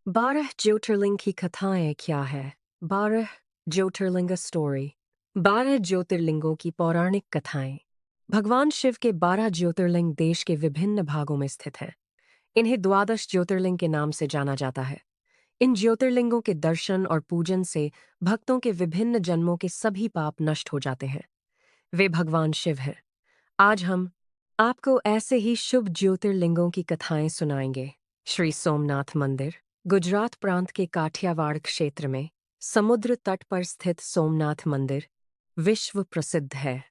12 ज्योतिर्लिंग की कथाएं क्या है? 12 ज्योतिर्लिंग स्टोरी। 12 ज्योतिर्लिंगों की पौराणिक कथाएं। भगवान शिव के 12 ज्योतिर्लिंग देश के विभिन्न भागों में स्थित हैं। इन्हें द्वादश ज्योतिर्लिंग के नाम से जाना जाता है। इन ज्योतिर्लिंगों के दर्शन और पूजन से भक्तों के विभिन्न जन्मों के सभी पाप नष्ट हो जाते हैं। वे भगवान शिव हैं। आज हम आपको ऐसे ही शुभ ज्योतिर्लिंगों की कथाएं सुनाएंगे। श्री सोमनाथ मंदिर गुजरात प्रांत के काठियावाड़ क्षेत्र में समुद्र तट पर स्थित सोमनाथ मंदिर विश्व प्रसिद्ध है।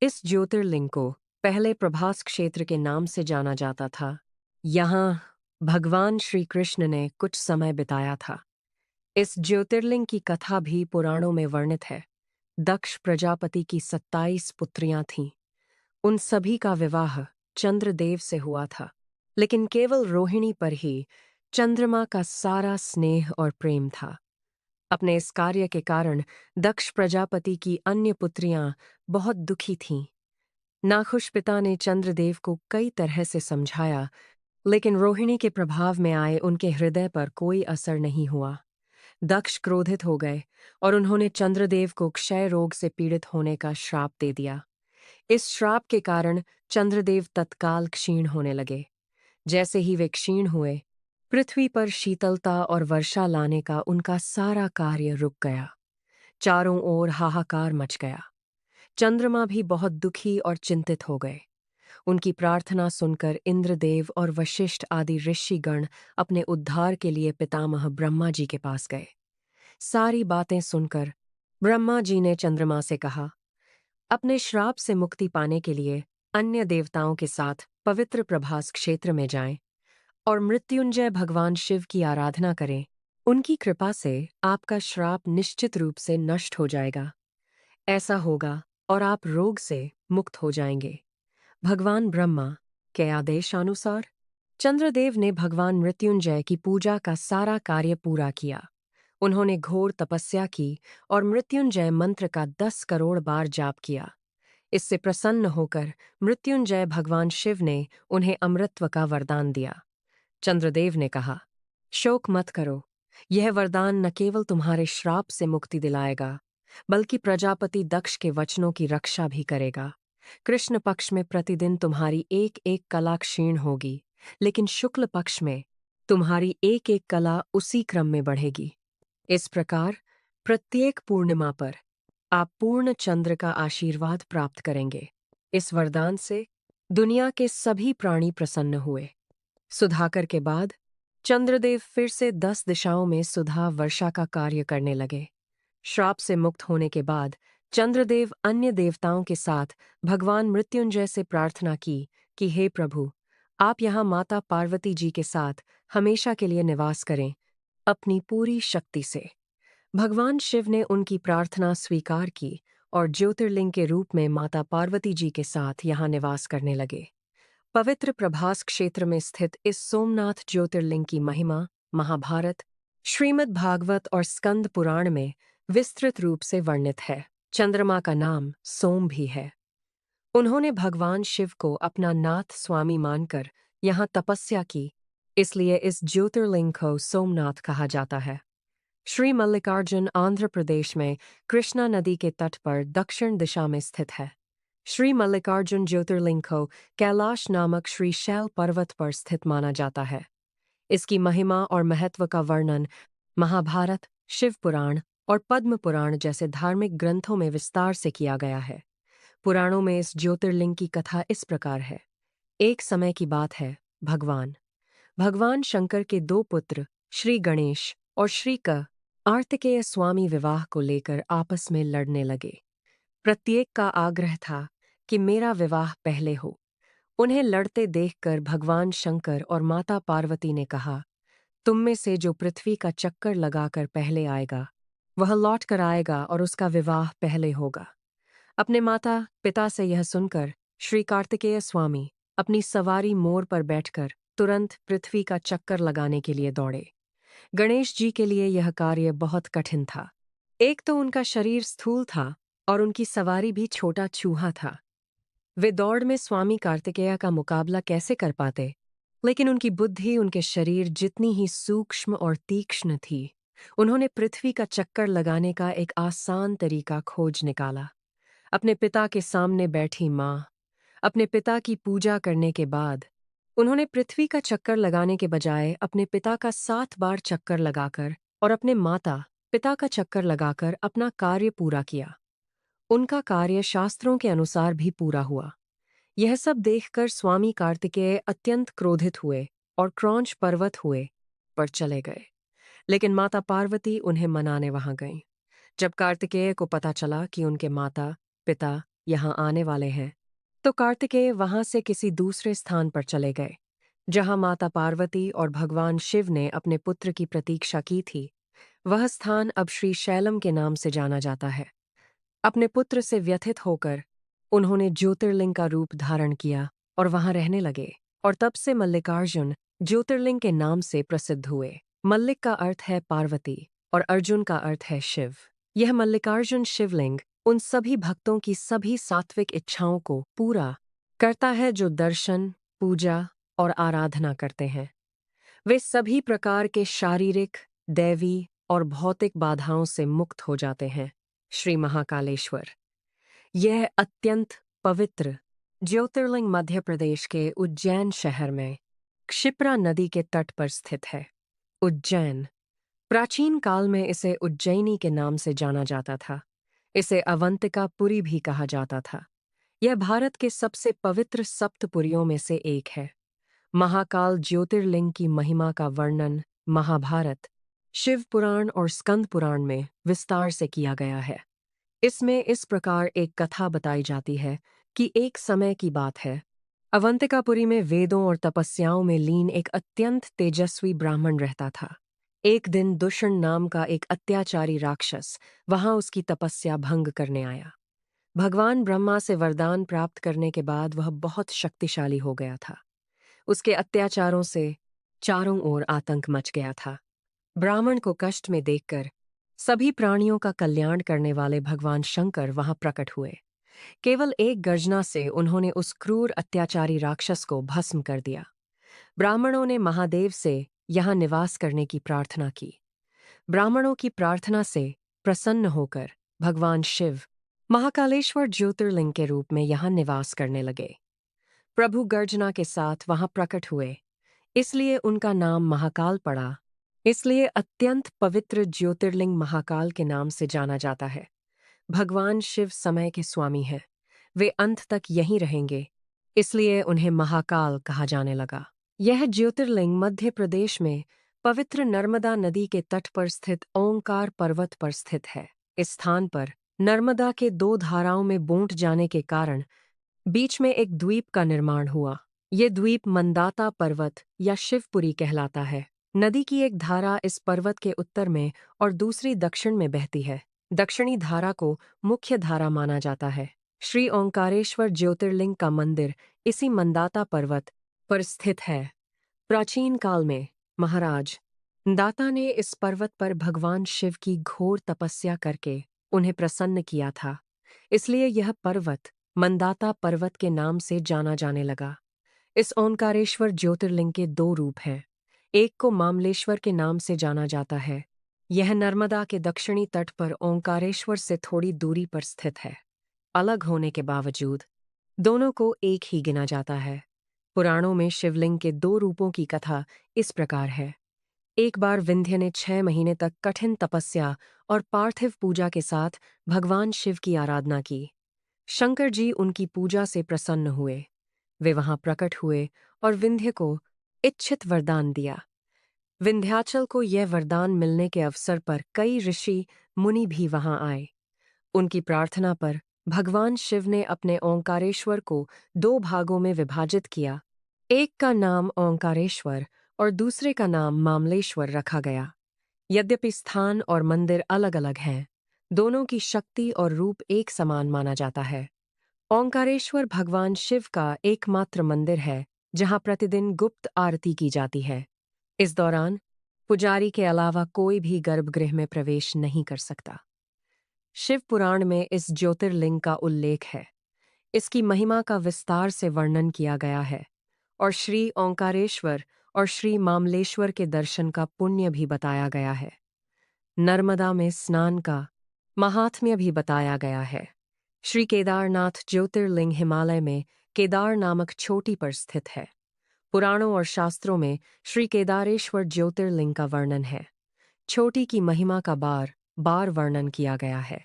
इस ज्योतिर्लिंग को पहले प्रभास क्षेत्र के नाम से जाना जाता था। यहाँ भगवान श्री कृष्ण ने कुछ समय बिताया था। इस ज्योतिर्लिंग की कथा भी पुराणों में वर्णित है। दक्ष प्रजापति की 27 पुत्रियां थीं। उन सभी का विवाह चंद्रदेव से हुआ था, लेकिन केवल रोहिणी पर ही चंद्रमा का सारा स्नेह और प्रेम था। अपने इस कार्य के कारण दक्ष प्रजापति की अन्य पुत्रियां बहुत दुखी थीं। नाखुश पिता ने चंद्रदेव को कई तरह से समझाया, लेकिन रोहिणी के प्रभाव में आए उनके हृदय पर कोई असर नहीं हुआ। दक्ष क्रोधित हो गए और उन्होंने चंद्रदेव को क्षय रोग से पीड़ित होने का श्राप दे दिया। इस श्राप के कारण चंद्रदेव तत्काल क्षीण होने लगे। जैसे ही वे क्षीण हुए, पृथ्वी पर शीतलता और वर्षा लाने का उनका सारा कार्य रुक गया। चारों ओर हाहाकार मच गया। चंद्रमा भी बहुत दुखी और चिंतित हो गए। उनकी प्रार्थना सुनकर इंद्रदेव और वशिष्ठ आदि ऋषिगण अपने उद्धार के लिए पितामह ब्रह्मा जी के पास गए। सारी बातें सुनकर ब्रह्मा जी ने चंद्रमा से कहा, अपने श्राप से मुक्ति पाने के लिए अन्य देवताओं के साथ पवित्र प्रभास क्षेत्र में जाएं और मृत्युंजय भगवान शिव की आराधना करें। उनकी कृपा से आपका श्राप निश्चित रूप से नष्ट हो जाएगा। ऐसा होगा और आप रोग से मुक्त हो जाएंगे। भगवान ब्रह्मा के आदेशानुसार चंद्रदेव ने भगवान मृत्युंजय की पूजा का सारा कार्य पूरा किया। उन्होंने घोर तपस्या की और मृत्युंजय मंत्र का 10 करोड़ बार जाप किया। इससे प्रसन्न होकर मृत्युंजय भगवान शिव ने उन्हें अमृतत्व का वरदान दिया। चंद्रदेव ने कहा, शोक मत करो, यह वरदान न केवल तुम्हारे श्राप से मुक्ति दिलाएगा, बल्कि प्रजापति दक्ष के वचनों की रक्षा भी करेगा। कृष्ण पक्ष में प्रतिदिन तुम्हारी एक एक कला क्षीण होगी, लेकिन शुक्ल पक्ष में तुम्हारी एक एक कला उसी क्रम में बढ़ेगी। इस प्रकार प्रत्येक पूर्णिमा पर आप पूर्ण चंद्र का आशीर्वाद प्राप्त करेंगे। इस वरदान से दुनिया के सभी प्राणी प्रसन्न हुए। सुधाकर के बाद चंद्रदेव फिर से 10 दिशाओं में सुधा वर्षा का कार्य करने लगे। श्राप से मुक्त होने के बाद चंद्रदेव अन्य देवताओं के साथ भगवान मृत्युंजय से प्रार्थना की कि हे प्रभु, आप यहाँ माता पार्वती जी के साथ हमेशा के लिए निवास करें अपनी पूरी शक्ति से। भगवान शिव ने उनकी प्रार्थना स्वीकार की और ज्योतिर्लिंग के रूप में माता पार्वती जी के साथ यहाँ निवास करने लगे। पवित्र प्रभास क्षेत्र में स्थित इस सोमनाथ ज्योतिर्लिंग की महिमा महाभारत, श्रीमद् भागवत और स्कंद पुराण में विस्तृत रूप से वर्णित है। चंद्रमा का नाम सोम भी है। उन्होंने भगवान शिव को अपना नाथ स्वामी मानकर यहाँ तपस्या की, इसलिए इस ज्योतिर्लिंग को सोमनाथ कहा जाता है। श्री मल्लिकार्जुन आंध्र प्रदेश में कृष्णा नदी के तट पर दक्षिण दिशा में स्थित है। श्री मल्लिकार्जुन ज्योतिर्लिंग को कैलाश नामक श्री शैल पर्वत पर स्थित माना जाता है। इसकी महिमा और महत्व का वर्णन महाभारत, शिव पुराण और पद्म पुराण जैसे धार्मिक ग्रंथों में विस्तार से किया गया है। पुराणों में इस ज्योतिर्लिंग की कथा इस प्रकार है। एक समय की बात है, भगवान शंकर के 2 पुत्र श्री गणेश और श्री कार्तिकेय स्वामी विवाह को लेकर आपस में लड़ने लगे। प्रत्येक का आग्रह था कि मेरा विवाह पहले हो। उन्हें लड़ते देखकर भगवान शंकर और माता पार्वती ने कहा, तुम में से जो पृथ्वी का चक्कर लगाकर पहले आएगा, वह लौट कर आएगा और उसका विवाह पहले होगा। अपने माता पिता से यह सुनकर श्री कार्तिकेय स्वामी अपनी सवारी मोर पर बैठकर तुरंत पृथ्वी का चक्कर लगाने के लिए दौड़े। गणेश जी के लिए यह कार्य बहुत कठिन था। एक तो उनका शरीर स्थूल था और उनकी सवारी भी छोटा चूहा था। वे दौड़ में स्वामी कार्तिकेय का मुकाबला कैसे कर पाते? लेकिन उनकी बुद्धि उनके शरीर जितनी ही सूक्ष्म और तीक्ष्ण थी। उन्होंने पृथ्वी का चक्कर लगाने का एक आसान तरीका खोज निकाला। अपने पिता के सामने बैठी माँ, अपने पिता की पूजा करने के बाद उन्होंने पृथ्वी का चक्कर लगाने के बजाय अपने पिता का 7 बार चक्कर लगाकर और अपने माता पिता का चक्कर लगाकर अपना कार्य पूरा किया। उनका कार्य शास्त्रों के अनुसार भी पूरा हुआ। यह सब देखकर स्वामी कार्तिकेय अत्यंत क्रोधित हुए और क्रौंच पर्वत हुए पर चले गए। लेकिन माता पार्वती उन्हें मनाने वहां गईं। जब कार्तिकेय को पता चला कि उनके माता पिता यहाँ आने वाले हैं, तो कार्तिकेय वहां से किसी दूसरे स्थान पर चले गए जहां माता पार्वती और भगवान शिव ने अपने पुत्र की प्रतीक्षा की थी। वह स्थान अब श्री शैलम के नाम से जाना जाता है। अपने पुत्र से व्यथित होकर उन्होंने ज्योतिर्लिंग का रूप धारण किया और वहां रहने लगे, और तब से मल्लिकार्जुन ज्योतिर्लिंग के नाम से प्रसिद्ध हुए। मल्लिक का अर्थ है पार्वती और अर्जुन का अर्थ है शिव। यह मल्लिकार्जुन शिवलिंग उन सभी भक्तों की सभी सात्विक इच्छाओं को पूरा करता है जो दर्शन, पूजा और आराधना करते हैं। वे सभी प्रकार के शारीरिक, दैवी और भौतिक बाधाओं से मुक्त हो जाते हैं। श्री महाकालेश्वर यह अत्यंत पवित्र ज्योतिर्लिंग मध्य प्रदेश के उज्जैन शहर में क्षिप्रा नदी के तट पर स्थित है। उज्जैन प्राचीन काल में इसे उज्जैनी के नाम से जाना जाता था। इसे अवंतिकापुरी भी कहा जाता था। यह भारत के सबसे पवित्र सप्तपुरियों में से एक है। महाकाल ज्योतिर्लिंग की महिमा का वर्णन महाभारत, शिव पुराण और स्कंद पुराण में विस्तार से किया गया है। इसमें इस प्रकार एक कथा बताई जाती है कि एक समय की बात है, अवंतिकापुरी में वेदों और तपस्याओं में लीन एक अत्यंत तेजस्वी ब्राह्मण रहता था। एक दिन दुष्ण नाम का एक अत्याचारी राक्षस वहां उसकी तपस्या भंग करने आया। भगवान ब्रह्मा से वरदान प्राप्त करने के बाद वह बहुत शक्तिशाली हो गया था। उसके अत्याचारों से चारों ओर आतंक मच गया था। ब्राह्मण को कष्ट में देखकर सभी प्राणियों का कल्याण करने वाले भगवान शंकर वहां प्रकट हुए। केवल एक गर्जना से उन्होंने उस क्रूर अत्याचारी राक्षस को भस्म कर दिया। ब्राह्मणों ने महादेव से यहाँ निवास करने की प्रार्थना की। ब्राह्मणों की प्रार्थना से प्रसन्न होकर भगवान शिव महाकालेश्वर ज्योतिर्लिंग के रूप में यहाँ निवास करने लगे। प्रभु गर्जना के साथ वहां प्रकट हुए, इसलिए उनका नाम महाकाल पड़ा। इसलिए अत्यंत पवित्र ज्योतिर्लिंग महाकाल के नाम से जाना जाता है। भगवान शिव समय के स्वामी हैं। वे अंत तक यहीं रहेंगे, इसलिए उन्हें महाकाल कहा जाने लगा। यह ज्योतिर्लिंग मध्य प्रदेश में पवित्र नर्मदा नदी के तट पर स्थित ओंकार पर्वत पर स्थित है। इस स्थान पर नर्मदा के 2 धाराओं में बूट जाने के कारण बीच में एक द्वीप का निर्माण हुआ। ये द्वीप मंदाता पर्वत या शिवपुरी कहलाता है। नदी की एक धारा इस पर्वत के उत्तर में और दूसरी दक्षिण में बहती है। दक्षिणी धारा को मुख्य धारा माना जाता है। श्री ओंकारेश्वर ज्योतिर्लिंग का मंदिर इसी मंदाता पर्वत पर स्थित है। प्राचीन काल में महाराज दाता ने इस पर्वत पर भगवान शिव की घोर तपस्या करके उन्हें प्रसन्न किया था, इसलिए यह पर्वत मंदाता पर्वत के नाम से जाना जाने लगा। इस ओंकारेश्वर ज्योतिर्लिंग के 2 रूप हैं। एक को मामलेश्वर के नाम से जाना जाता है। यह नर्मदा के दक्षिणी तट पर ओंकारेश्वर से थोड़ी दूरी पर स्थित है। अलग होने के बावजूद दोनों को एक ही गिना जाता है। पुराणों में शिवलिंग के 2 रूपों की कथा इस प्रकार है। एक बार विंध्य ने 6 महीने तक कठिन तपस्या और पार्थिव पूजा के साथ भगवान शिव की आराधना की। शंकर जी उनकी पूजा से प्रसन्न हुए। वे वहां प्रकट हुए और विंध्य को इच्छित वरदान दिया। विंध्याचल को यह वरदान मिलने के अवसर पर कई ऋषि मुनि भी वहां आए। उनकी प्रार्थना पर भगवान शिव ने अपने ओंकारेश्वर को 2 भागों में विभाजित किया। एक का नाम ओंकारेश्वर और दूसरे का नाम मामलेश्वर रखा गया। यद्यपि स्थान और मंदिर अलग अलग हैं, दोनों की शक्ति और रूप एक समान माना जाता है। ओंकारेश्वर भगवान शिव का एकमात्र मंदिर है जहां प्रतिदिन गुप्त आरती की जाती है। इस दौरान पुजारी के अलावा कोई भी गर्भगृह में प्रवेश नहीं कर सकता। शिव पुराण में इस ज्योतिर्लिंग का उल्लेख है। इसकी महिमा का विस्तार से वर्णन किया गया है। और श्री ओंकारेश्वर और श्री मामलेश्वर के दर्शन का पुण्य भी बताया गया है। नर्मदा में स्नान का महात्म्य भी बताया गया है। श्री केदारनाथ ज्योतिर्लिंग हिमालय में केदार नामक चोटी पर स्थित है। पुराणों और शास्त्रों में श्री केदारेश्वर ज्योतिर्लिंग का वर्णन है। चोटी की महिमा का बार बार वर्णन किया गया है।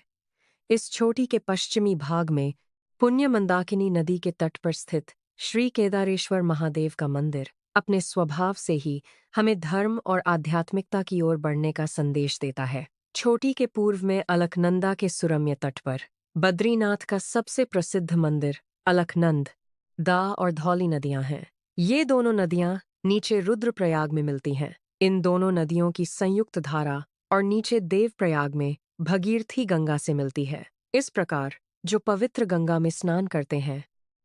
इस चोटी के पश्चिमी भाग में पुण्य मंदाकिनी नदी के तट पर स्थित श्री केदारेश्वर महादेव का मंदिर अपने स्वभाव से ही हमें धर्म और आध्यात्मिकता की ओर बढ़ने का संदेश देता है। चोटी के पूर्व में अलकनंदा के सुरम्य तट पर बद्रीनाथ का सबसे प्रसिद्ध मंदिर अलकनंद दा और धौली नदियां हैं। ये दोनों नदियां नीचे रुद्रप्रयाग में मिलती हैं। इन दोनों नदियों की संयुक्त धारा और नीचे देवप्रयाग में भगीरथी गंगा से मिलती है। इस प्रकार जो पवित्र गंगा में स्नान करते हैं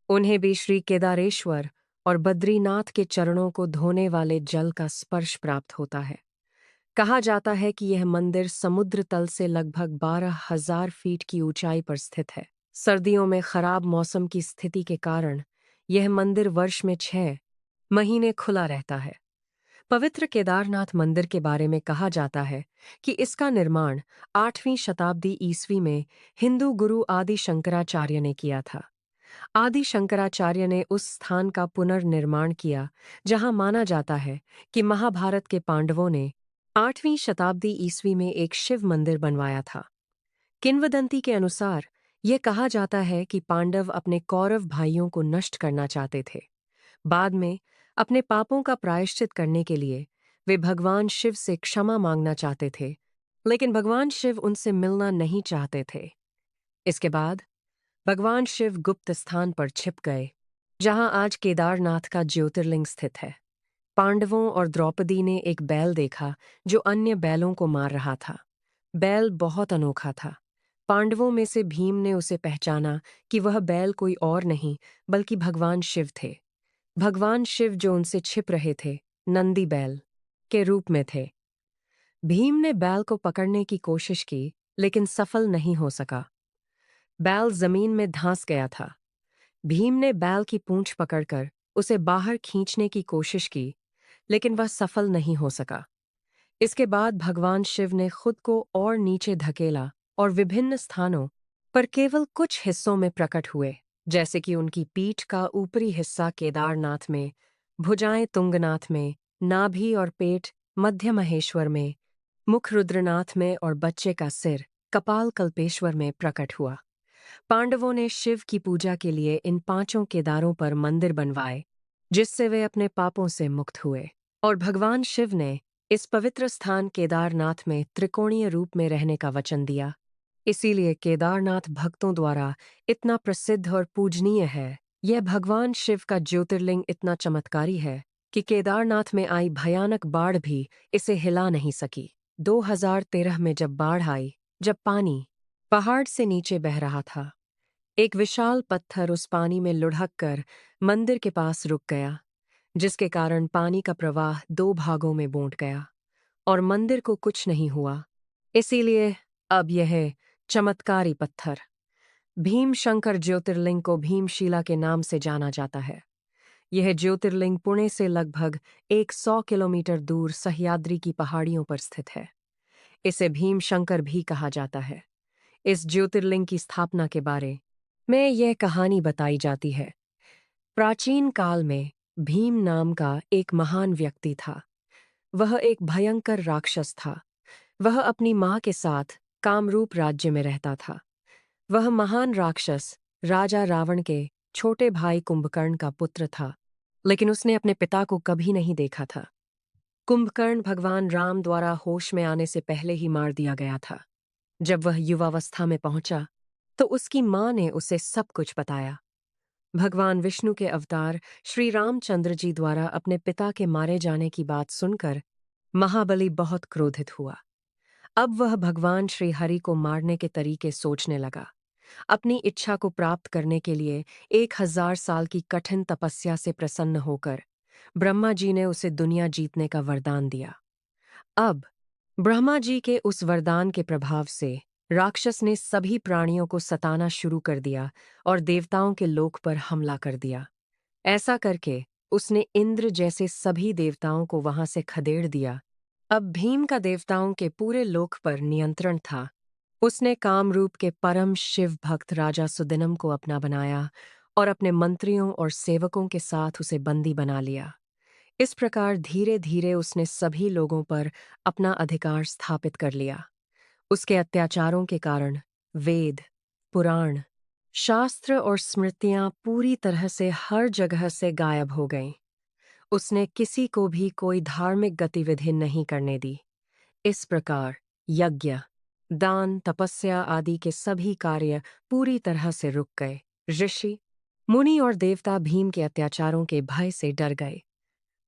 उन्हें भी श्री केदारेश्वर और बद्रीनाथ के चरणों को धोने वाले जल का स्पर्श प्राप्त होता है। कहा जाता है कि यह मंदिर समुद्र तल से लगभग 12,000 फीट की ऊंचाई पर स्थित है। सर्दियों में खराब मौसम की स्थिति के कारण यह मंदिर वर्ष में 6 महीने खुला रहता है। पवित्र केदारनाथ मंदिर के बारे में कहा जाता है कि इसका निर्माण 8वीं शताब्दी ईस्वी में हिंदू गुरु आदि शंकराचार्य ने किया था। आदि शंकराचार्य ने उस स्थान का पुनर्निर्माण किया जहां माना जाता है कि महाभारत के पांडवों ने 8वीं शताब्दी ईस्वी में एक शिव मंदिर बनवाया था। किंवदंती के अनुसार यह कहा जाता है कि पांडव अपने कौरव भाइयों को नष्ट करना चाहते थे। बाद में अपने पापों का प्रायश्चित करने के लिए वे भगवान शिव से क्षमा मांगना चाहते थे, लेकिन भगवान शिव उनसे मिलना नहीं चाहते थे। इसके बाद भगवान शिव गुप्त स्थान पर छिप गए, जहां आज केदारनाथ का ज्योतिर्लिंग स्थित है। पांडवों और द्रौपदी ने एक बैल देखा जो अन्य बैलों को मार रहा था। बैल बहुत अनोखा था। पांडवों में से भीम ने उसे पहचाना कि वह बैल कोई और नहीं बल्कि भगवान शिव थे। भगवान शिव जो उनसे छिप रहे थे नंदी बैल के रूप में थे। भीम ने बैल को पकड़ने की कोशिश की लेकिन सफल नहीं हो सका। बैल जमीन में धंस गया था। भीम ने बैल की पूंछ पकड़कर उसे बाहर खींचने की कोशिश की लेकिन वह सफल नहीं हो सका। इसके बाद भगवान शिव ने खुद को और नीचे धकेला और विभिन्न स्थानों पर केवल कुछ हिस्सों में प्रकट हुए, जैसे कि उनकी पीठ का ऊपरी हिस्सा केदारनाथ में, भुजाएं तुंगनाथ में, नाभि और पेट मध्य महेश्वर में, मुख रुद्रनाथ में और बच्चे का सिर कपाल कल्पेश्वर में प्रकट हुआ। पांडवों ने शिव की पूजा के लिए इन 5 केदारों पर मंदिर बनवाए, जिससे वे अपने पापों से मुक्त हुए। और भगवान शिव ने इस पवित्र स्थान केदारनाथ में त्रिकोणीय रूप में रहने का वचन दिया। इसीलिए केदारनाथ भक्तों द्वारा इतना प्रसिद्ध और पूजनीय है। यह भगवान शिव का ज्योतिर्लिंग इतना चमत्कारी है कि केदारनाथ में आई भयानक बाढ़ भी इसे हिला नहीं सकी। 2013 में जब बाढ़ आई, जब पानी पहाड़ से नीचे बह रहा था, एक विशाल पत्थर उस पानी में लुढ़क कर मंदिर के पास रुक गया, जिसके कारण पानी का प्रवाह 2 भागों में बंट गया और मंदिर को कुछ नहीं हुआ। इसीलिए अब यह चमत्कारी पत्थर भीमशंकर ज्योतिर्लिंग को भीमशिला के नाम से जाना जाता है। यह ज्योतिर्लिंग पुणे से लगभग 100 किलोमीटर दूर सह्याद्री की पहाड़ियों पर स्थित है। इसे भीमशंकर भी कहा जाता है। इस ज्योतिर्लिंग की स्थापना के बारे में यह कहानी बताई जाती है। प्राचीन काल में भीम नाम का एक महान व्यक्ति था। वह एक भयंकर राक्षस था। वह अपनी मां के साथ कामरूप राज्य में रहता था। वह महान राक्षस राजा रावण के छोटे भाई कुंभकर्ण का पुत्र था, लेकिन उसने अपने पिता को कभी नहीं देखा था। कुंभकर्ण भगवान राम द्वारा होश में आने से पहले ही मार दिया गया था। जब वह युवावस्था में पहुंचा तो उसकी मां ने उसे सब कुछ बताया। भगवान विष्णु के अवतार श्री रामचंद्र जी द्वारा अपने पिता के मारे जाने की बात सुनकर महाबली बहुत क्रोधित हुआ। अब वह भगवान श्री हरि को मारने के तरीके सोचने लगा। अपनी इच्छा को प्राप्त करने के लिए 1000 साल की कठिन तपस्या से प्रसन्न होकर ब्रह्मा जी ने उसे दुनिया जीतने का वरदान दिया। अब ब्रह्मा जी के उस वरदान के प्रभाव से राक्षस ने सभी प्राणियों को सताना शुरू कर दिया और देवताओं के लोक पर हमला कर दिया। ऐसा करके उसने इंद्र जैसे सभी देवताओं को वहां से खदेड़ दिया। अब भीम का देवताओं के पूरे लोक पर नियंत्रण था। उसने कामरूप के परम शिव भक्त राजा सुदिनम को अपना बनाया और अपने मंत्रियों और सेवकों के साथ उसे बंदी बना लिया। इस प्रकार धीरे धीरे उसने सभी लोगों पर अपना अधिकार स्थापित कर लिया। उसके अत्याचारों के कारण वेद, पुराण, शास्त्र और स्मृतियां पूरी तरह से हर जगह से गायब हो गईं। उसने किसी को भी कोई धार्मिक गतिविधि नहीं करने दी। इस प्रकार यज्ञ, दान, तपस्या आदि के सभी कार्य पूरी तरह से रुक गए। ऋषि, मुनि और देवता भीम के अत्याचारों के भय से डर गए।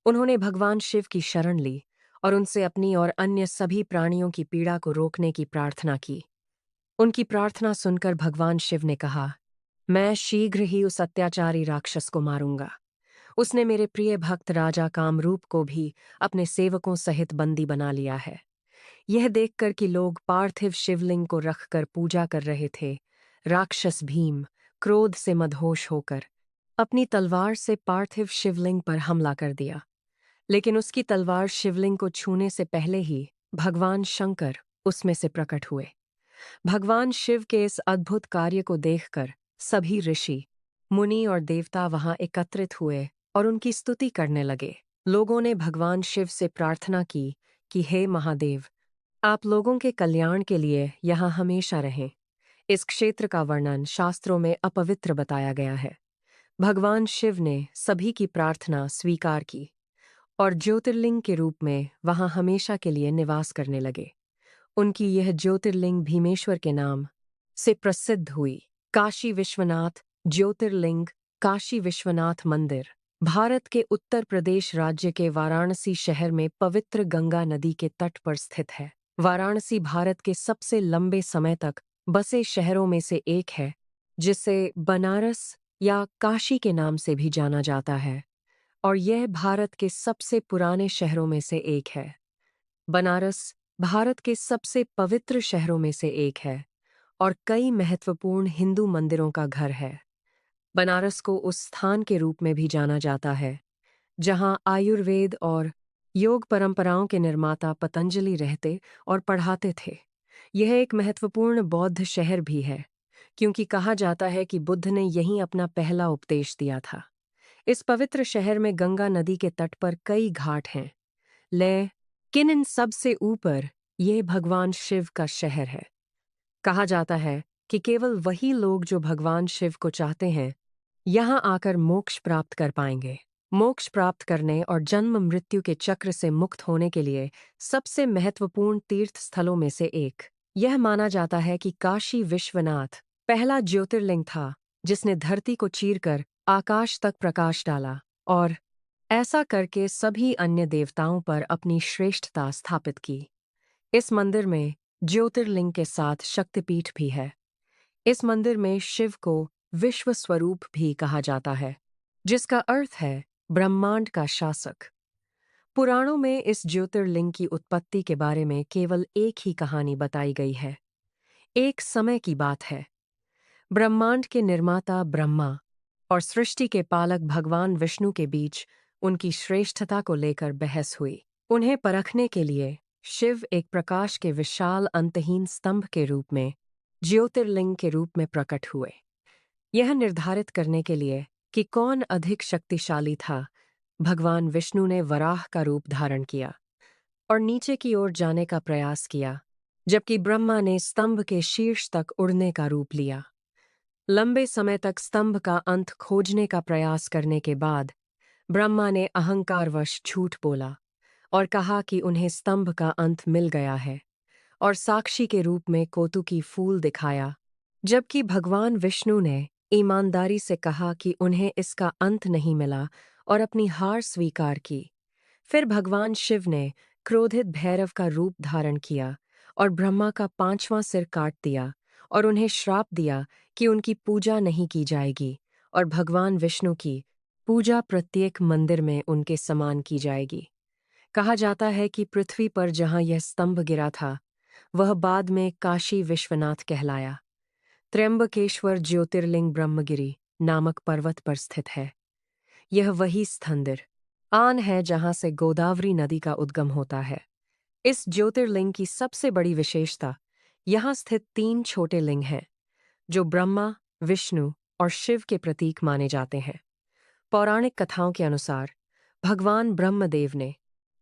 उन्होंने भगवान शिव की शरण ली और उनसे अपनी और अन्य सभी प्राणियों की पीड़ा को रोकने की प्रार्थना की। उनकी प्रार्थना सुनकर भगवान शिव ने कहा, मैं शीघ्र ही उस अत्याचारी राक्षस को मारूंगा। उसने मेरे प्रिय भक्त राजा कामरूप को भी अपने सेवकों सहित बंदी बना लिया है। यह देखकर कि लोग पार्थिव शिवलिंग को रखकर पूजा कर रहे थे, राक्षस भीम क्रोध से मदहोश होकर अपनी तलवार से पार्थिव शिवलिंग पर हमला कर दिया। लेकिन उसकी तलवार शिवलिंग को छूने से पहले ही भगवान शंकर उसमें से प्रकट हुए। भगवान शिव के इस अद्भुत कार्य को देखकर सभी ऋषि, मुनि और देवता वहां एकत्रित हुए और उनकी स्तुति करने लगे। लोगों ने भगवान शिव से प्रार्थना की कि हे महादेव, आप लोगों के कल्याण के लिए यहाँ हमेशा रहें। इस क्षेत्र का वर्णन शास्त्रों में अपवित्र बताया गया है। भगवान शिव ने सभी की प्रार्थना स्वीकार की और ज्योतिर्लिंग के रूप में वहां हमेशा के लिए निवास करने लगे। उनकी यह ज्योतिर्लिंग भीमेश्वर के नाम से प्रसिद्ध हुई। काशी विश्वनाथ ज्योतिर्लिंग, काशी विश्वनाथ मंदिर भारत के उत्तर प्रदेश राज्य के वाराणसी शहर में पवित्र गंगा नदी के तट पर स्थित है। वाराणसी भारत के सबसे लंबे समय तक बसे शहरों में से एक है, जिसे बनारस या काशी के नाम से भी जाना जाता है, और यह भारत के सबसे पुराने शहरों में से एक है। बनारस भारत के सबसे पवित्र शहरों में से एक है और कई महत्वपूर्ण हिंदू मंदिरों का घर है। बनारस को उस स्थान के रूप में भी जाना जाता है जहां आयुर्वेद और योग परंपराओं के निर्माता पतंजलि रहते और पढ़ाते थे। यह एक महत्वपूर्ण बौद्ध शहर भी है, क्योंकि कहा जाता है कि बुद्ध ने यहीं अपना पहला उपदेश दिया था। इस पवित्र शहर में गंगा नदी के तट पर कई घाट हैं, लेकिन इन सब से ऊपर यह भगवान शिव का शहर है। कहा जाता है कि केवल वही लोग जो भगवान शिव को चाहते हैं यहाँ आकर मोक्ष प्राप्त कर पाएंगे। मोक्ष प्राप्त करने और जन्म मृत्यु के चक्र से मुक्त होने के लिए सबसे महत्वपूर्ण तीर्थ स्थलों में से एक यह माना जाता है कि काशी विश्वनाथ पहला ज्योतिर्लिंग था जिसने धरती को चीरकर आकाश तक प्रकाश डाला और ऐसा करके सभी अन्य देवताओं पर अपनी श्रेष्ठता स्थापित की। इस मंदिर में ज्योतिर्लिंग के साथ शक्तिपीठ भी है। इस मंदिर में शिव को विश्व स्वरूप भी कहा जाता है, जिसका अर्थ है ब्रह्मांड का शासक। पुराणों में इस ज्योतिर्लिंग की उत्पत्ति के बारे में केवल एक ही कहानी बताई गई है। एक समय की बात है, ब्रह्मांड के निर्माता ब्रह्मा और सृष्टि के पालक भगवान विष्णु के बीच उनकी श्रेष्ठता को लेकर बहस हुई। उन्हें परखने के लिए शिव एक प्रकाश के विशाल अंतहीन स्तंभ के रूप में ज्योतिर्लिंग के रूप में प्रकट हुए। यह निर्धारित करने के लिए कि कौन अधिक शक्तिशाली था, भगवान विष्णु ने वराह का रूप धारण किया और नीचे की ओर जाने का प्रयास किया, जबकि ब्रह्मा ने स्तंभ के शीर्ष तक उड़ने का रूप लिया। लंबे समय तक स्तंभ का अंत खोजने का प्रयास करने के बाद ब्रह्मा ने अहंकारवश झूठ बोला और कहा कि उन्हें स्तंभ का अंत मिल गया है और साक्षी के रूप में कौतुकी फूल दिखाया, जबकि भगवान विष्णु ने ईमानदारी से कहा कि उन्हें इसका अंत नहीं मिला और अपनी हार स्वीकार की। फिर भगवान शिव ने क्रोधित भैरव का रूप धारण किया और ब्रह्मा का 5वां सिर काट दिया और उन्हें श्राप दिया कि उनकी पूजा नहीं की जाएगी और भगवान विष्णु की पूजा प्रत्येक मंदिर में उनके समान की जाएगी। कहा जाता है कि पृथ्वी पर जहां यह स्तंभ गिरा था वह बाद में काशी विश्वनाथ कहलाया। त्र्यंबकेश्वर ज्योतिर्लिंग ब्रह्मगिरी नामक पर्वत पर स्थित है। यह वही स्थंदिर आन है जहां से गोदावरी नदी का उद्गम होता है। इस ज्योतिर्लिंग की सबसे बड़ी विशेषता यहाँ स्थित 3 छोटे लिंग हैं, जो ब्रह्मा, विष्णु और शिव के प्रतीक माने जाते हैं। पौराणिक कथाओं के अनुसार भगवान ब्रह्मदेव ने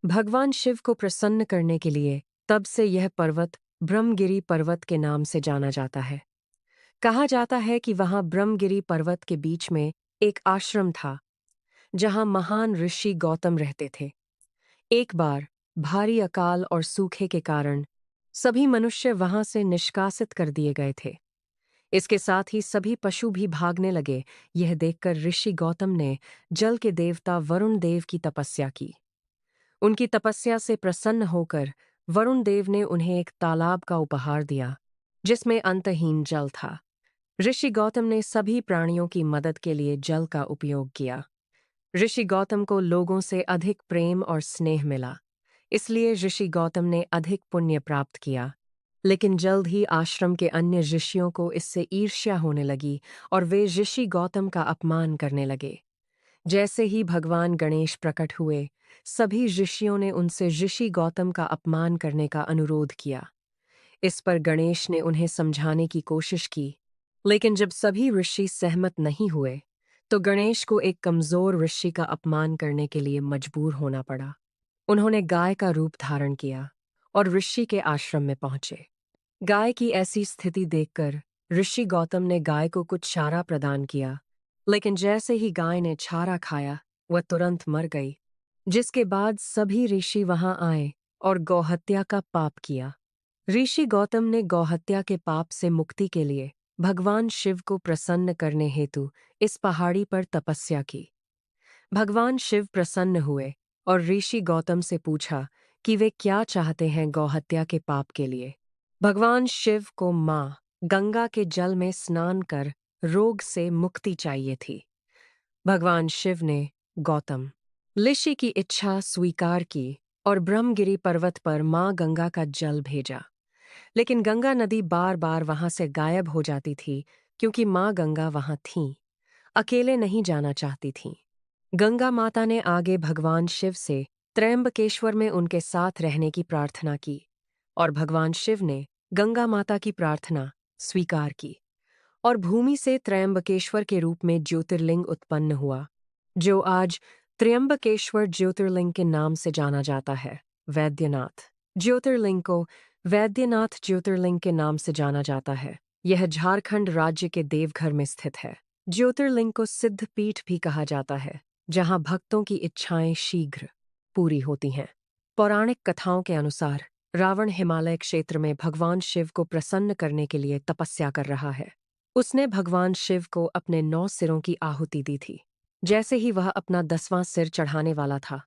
भगवान शिव को प्रसन्न करने के लिए तब से यह पर्वत ब्रह्मगिरी पर्वत के नाम से जाना जाता है। कहा जाता है कि वहां ब्रह्मगिरी पर्वत के बीच में एक आश्रम था, जहां महान ऋषि गौतम रहते थे। एक बार भारी अकाल और सूखे के कारण सभी मनुष्य वहां से निष्कासित कर दिए गए थे। इसके साथ ही सभी पशु भी भागने लगे। यह देखकर ऋषि गौतम ने जल के देवता वरुण देव की तपस्या की। उनकी तपस्या से प्रसन्न होकर वरुण देव ने उन्हें एक तालाब का उपहार दिया, जिसमें अंतहीन जल था। ऋषि गौतम ने सभी प्राणियों की मदद के लिए जल का उपयोग किया। ऋषि गौतम को लोगों से अधिक प्रेम और स्नेह मिला, इसलिए ऋषि गौतम ने अधिक पुण्य प्राप्त किया। लेकिन जल्द ही आश्रम के अन्य ऋषियों को इससे ईर्ष्या होने लगी और वे ऋषि गौतम का अपमान करने लगे। जैसे ही भगवान गणेश प्रकट हुए, सभी ऋषियों ने उनसे ऋषि गौतम का अपमान करने का अनुरोध किया। इस पर गणेश ने उन्हें समझाने की कोशिश की, लेकिन जब सभी ऋषि सहमत नहीं हुए, तो गणेश को एक कमजोर ऋषि का अपमान करने के लिए मजबूर होना पड़ा। उन्होंने गाय का रूप धारण किया और ऋषि के आश्रम में पहुंचे। गाय की ऐसी स्थिति देखकर ऋषि गौतम ने गाय को कुछ चारा प्रदान किया, लेकिन जैसे ही गाय ने चारा खाया, वह तुरंत मर गई। जिसके बाद सभी ऋषि वहां आए और गौहत्या का पाप किया। ऋषि गौतम ने गौहत्या के पाप से मुक्ति के लिए भगवान शिव को प्रसन्न करने हेतु इस पहाड़ी पर तपस्या की। भगवान शिव प्रसन्न हुए और ऋषि गौतम से पूछा कि वे क्या चाहते हैं गौहत्या के पाप के लिए। भगवान शिव को मां गंगा के जल में स्नान कर रोग से मुक्ति चाहिए थी। भगवान शिव ने गौतम ऋषि की इच्छा स्वीकार की और ब्रह्मगिरी पर्वत पर मां गंगा का जल भेजा। लेकिन गंगा नदी बार बार वहां से गायब हो जाती थी, क्योंकि मां गंगा वहां थीं, अकेले नहीं जाना चाहती थीं। गंगा माता ने आगे भगवान शिव से त्रयंबकेश्वर में उनके साथ रहने की प्रार्थना की और भगवान शिव ने गंगा माता की प्रार्थना स्वीकार की और भूमि से त्रयंबकेश्वर के रूप में ज्योतिर्लिंग उत्पन्न हुआ, जो आज त्र्यंबकेश्वर ज्योतिर्लिंग के नाम से जाना जाता है। वैद्यनाथ ज्योतिर्लिंग को वैद्यनाथ ज्योतिर्लिंग के नाम से जाना जाता है। यह झारखंड राज्य के देवघर में स्थित है। ज्योतिर्लिंग को सिद्ध पीठ भी कहा जाता है, जहां भक्तों की इच्छाएं शीघ्र पूरी होती हैं। पौराणिक कथाओं के अनुसार रावण हिमालय क्षेत्र में भगवान शिव को प्रसन्न करने के लिए तपस्या कर रहा है। उसने भगवान शिव को अपने 9 सिरों की आहुति दी थी। जैसे ही वह अपना 10वां सिर चढ़ाने वाला था,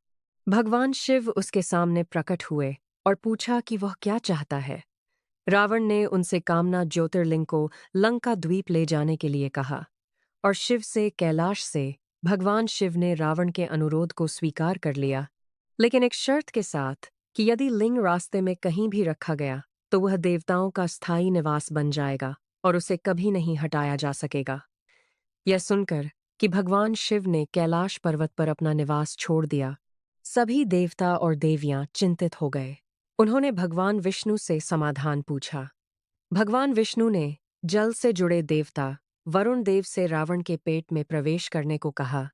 भगवान शिव उसके सामने प्रकट हुए और पूछा कि वह क्या चाहता है। रावण ने उनसे कामना ज्योतिर्लिंग को लंका द्वीप ले जाने के लिए कहा और शिव से कैलाश से भगवान शिव ने रावण के अनुरोध को स्वीकार कर लिया, लेकिन एक शर्त के साथ कि यदि लिंग रास्ते में कहीं भी रखा गया तो वह देवताओं का स्थायी निवास बन जाएगा और उसे कभी नहीं हटाया जा सकेगा। यह सुनकर कि भगवान शिव ने कैलाश पर्वत पर अपना निवास छोड़ दिया, सभी देवता और देवियां चिंतित हो गए। उन्होंने भगवान विष्णु से समाधान पूछा। भगवान विष्णु ने जल से जुड़े देवता वरुण देव से रावण के पेट में प्रवेश करने को कहा,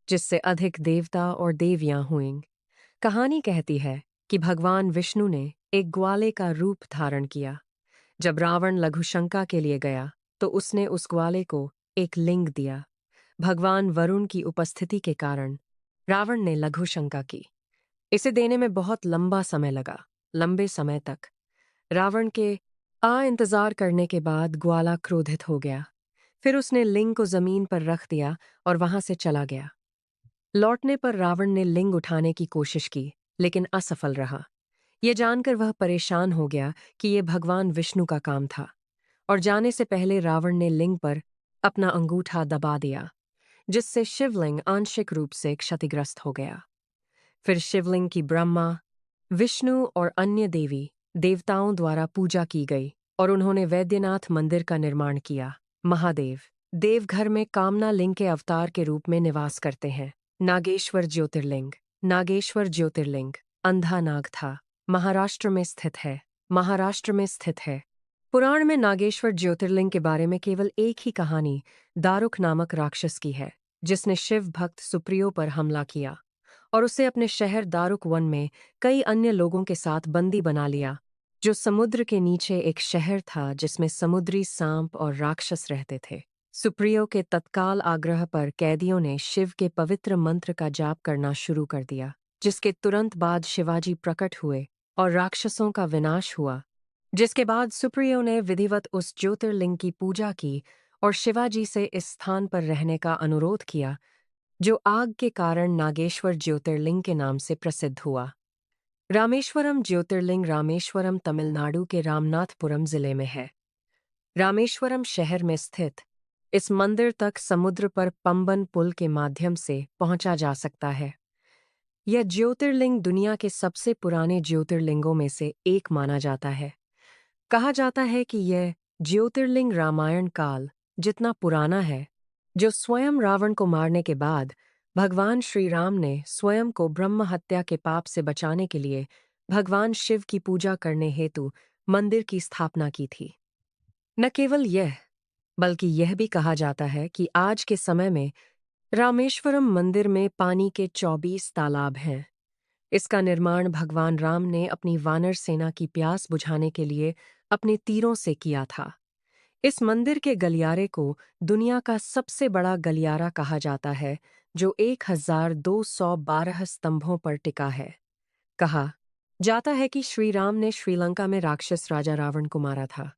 जिससे अधिक देवता और देवियां हुईं। कहानी कहती है कि भगवान विष्णु ने एक ग्वाले का रूप धारण किया। जब रावण लघुशंका के लिए गया तो उसने उस ग्वाले को एक लिंग दिया। भगवान वरुण की उपस्थिति के कारण रावण ने लघुशंका की। इसे देने में बहुत लंबा समय लगा। लंबे समय तक रावण के इंतजार करने के बाद ग्वाला क्रोधित हो गया। फिर उसने लिंग को जमीन पर रख दिया और वहां से चला गया। लौटने पर रावण ने लिंग उठाने की कोशिश की, लेकिन असफल रहा। यह जानकर वह परेशान हो गया कि यह भगवान विष्णु का काम था और जाने से पहले रावण ने लिंग पर अपना अंगूठा दबा दिया, जिससे शिवलिंग आंशिक रूप से क्षतिग्रस्त हो गया। फिर शिवलिंग की ब्रह्मा, विष्णु और अन्य देवी देवताओं द्वारा पूजा की गई और उन्होंने वैद्यनाथ मंदिर का निर्माण किया। महादेव देवघर में कामना लिंग के अवतार के रूप में निवास करते हैं। नागेश्वर ज्योतिर्लिंग। नागेश्वर ज्योतिर्लिंग अंधा नाग था। महाराष्ट्र में स्थित है। महाराष्ट्र में स्थित है। पुराण में नागेश्वर ज्योतिर्लिंग के बारे में केवल एक ही कहानी दारुक नामक राक्षस की है, जिसने शिव भक्त सुप्रियो पर हमला किया और उसे अपने शहर दारुक वन में कई अन्य लोगों के साथ बंदी बना लिया, जो समुद्र के नीचे एक शहर था जिसमें समुद्री सांप और राक्षस रहते थे। सुप्रियो के तत्काल आग्रह पर कैदियों ने शिव के पवित्र मंत्र का जाप करना शुरू कर दिया, जिसके तुरंत बाद शिवाजी प्रकट हुए और राक्षसों का विनाश हुआ। जिसके बाद सुप्रियो ने विधिवत उस ज्योतिर्लिंग की पूजा की और शिवाजी से इस स्थान पर रहने का अनुरोध किया, जो आग के कारण नागेश्वर ज्योतिर्लिंग के नाम से प्रसिद्ध हुआ। रामेश्वरम ज्योतिर्लिंग रामेश्वरम तमिलनाडु के रामनाथपुरम जिले में है। रामेश्वरम शहर में स्थित इस मंदिर तक समुद्र पर पंबन पुल के माध्यम से पहुंचा जा सकता है। यह ज्योतिर्लिंग दुनिया के सबसे पुराने ज्योतिर्लिंगों में से एक माना जाता है। कहा जाता है कि यह ज्योतिर्लिंग रामायण काल जितना पुराना है, जो स्वयं रावण को मारने के बाद भगवान श्री राम ने स्वयं को ब्रह्म हत्या के पाप से बचाने के लिए भगवान शिव की पूजा करने हेतु मंदिर की स्थापना की थी। न केवल यह, बल्कि यह भी कहा जाता है कि आज के समय में रामेश्वरम मंदिर में पानी के 24 तालाब हैं। इसका निर्माण भगवान राम ने अपनी वानर सेना की प्यास बुझाने के लिए अपने तीरों से किया था। इस मंदिर के गलियारे को दुनिया का सबसे बड़ा गलियारा कहा जाता है, जो 1212 स्तंभों पर टिका है। कहा जाता है कि श्री राम ने श्रीलंका में राक्षस राजा रावण को मारा था।